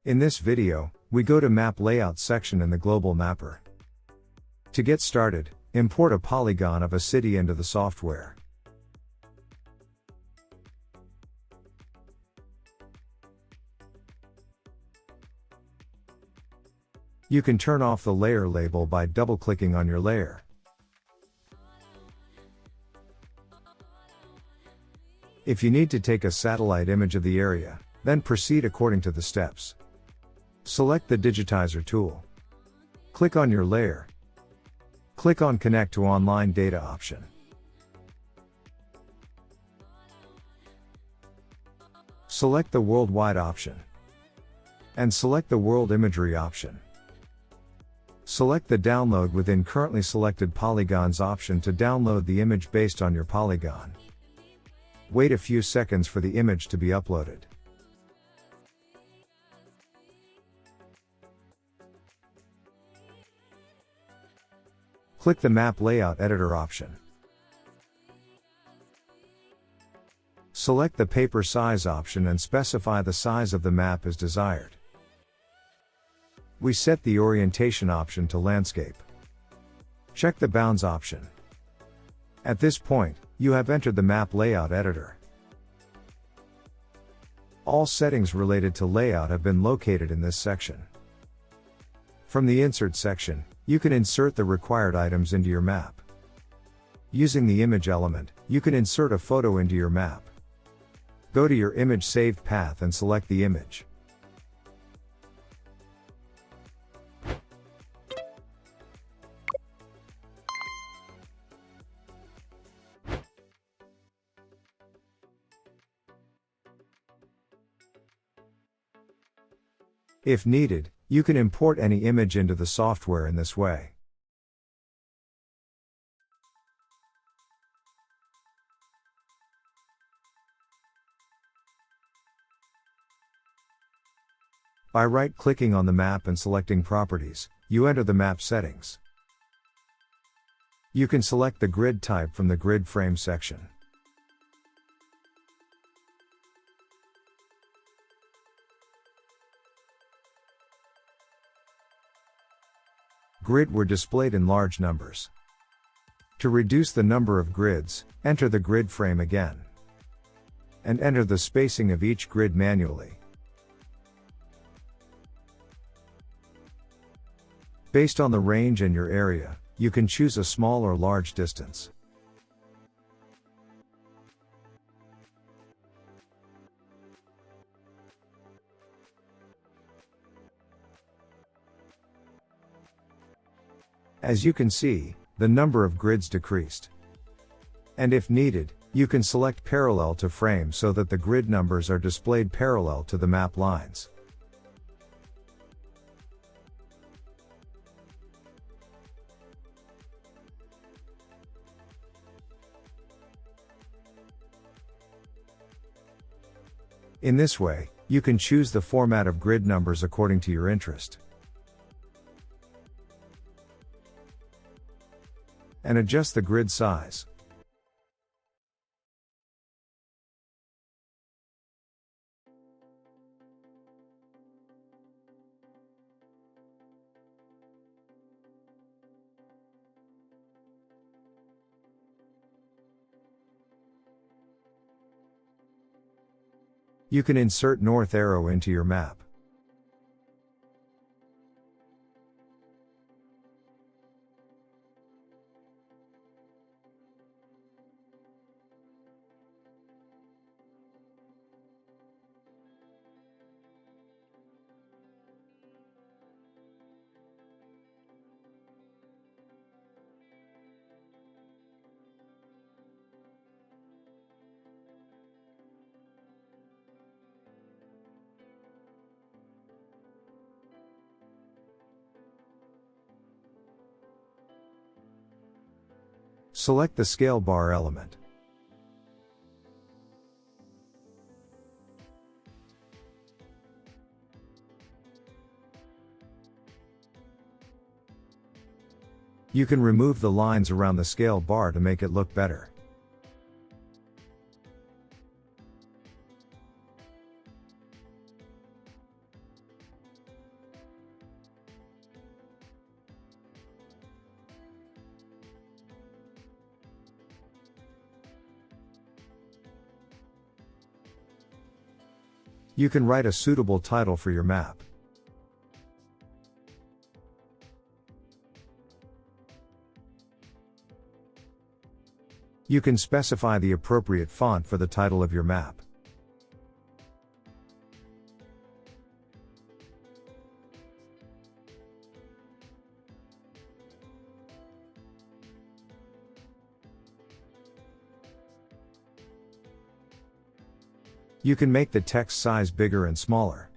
In this video, we go to Map Layout section in the Global Mapper. To get started, import a polygon of a city into the software. You can turn off the layer label by double-clicking on your layer. If you need to take a satellite image of the area, then proceed according to the steps. Select the Digitizer tool. Click on your layer. Click on Connect to Online Data option. Select the Worldwide option. And select the World Imagery option. Select the Download within currently selected polygons option to download the image based on your polygon. Wait a few seconds for the image to be uploaded. Click the Map Layout Editor option. Select the Paper Size option and specify the size of the map as desired. We set the Orientation option to Landscape. Check the Bounds option. At this point, you have entered the Map Layout Editor. All settings related to layout have been located in this section. From the Insert section, you can insert the required items into your map. Using the Image element, you can insert a photo into your map. Go to your image saved path and select the image. If needed, you can import any image into the software in this way. By right-clicking on the map and selecting Properties, you enter the map settings. You can select the grid type from the Grid Frame section. Grid were displayed in large numbers. To reduce the number of grids, enter the grid frame again. And enter the spacing of each grid manually. Based on the range and your area, you can choose a small or large distance. As you can see, the number of grids decreased. And if needed, you can select Parallel to Frame so that the grid numbers are displayed parallel to the map lines. In this way, you can choose the format of grid numbers according to your interest. And adjust the grid size. You can insert north arrow into your map. Select the scale bar element. You can remove the lines around the scale bar to make it look better. You can write a suitable title for your map. You can specify the appropriate font for the title of your map. You can make the text size bigger and smaller.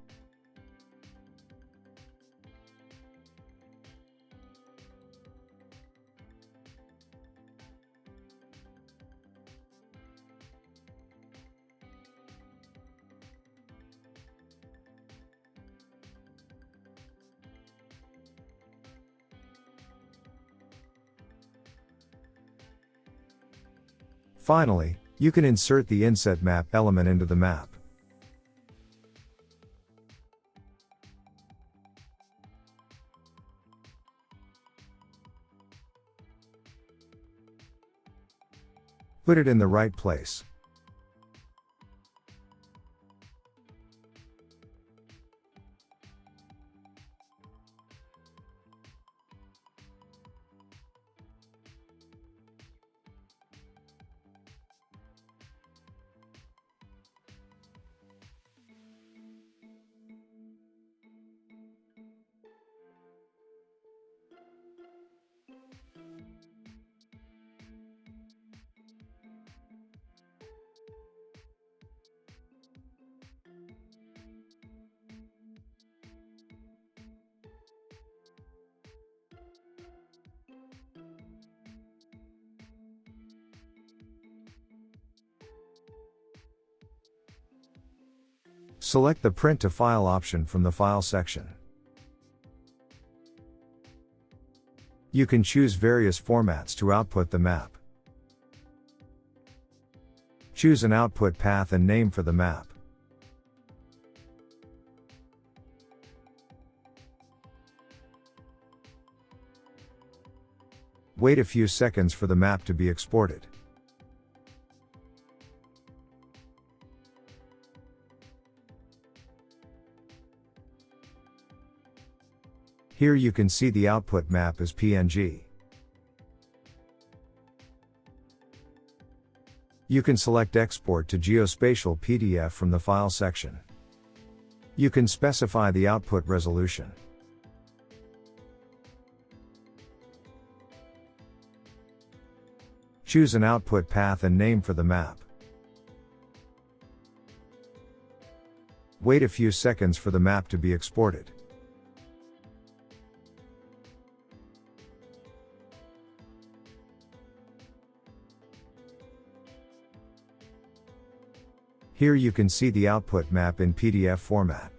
Finally, you can insert the inset map element into the map. Put it in the right place. Select the Print to File option from the File section. You can choose various formats to output the map. Choose an output path and name for the map. Wait a few seconds for the map to be exported. Here you can see the output map as PNG. You can select Export to Geospatial PDF from the File section. You can specify the output resolution. Choose an output path and name for the map. Wait a few seconds for the map to be exported. Here you can see the output map in PDF format.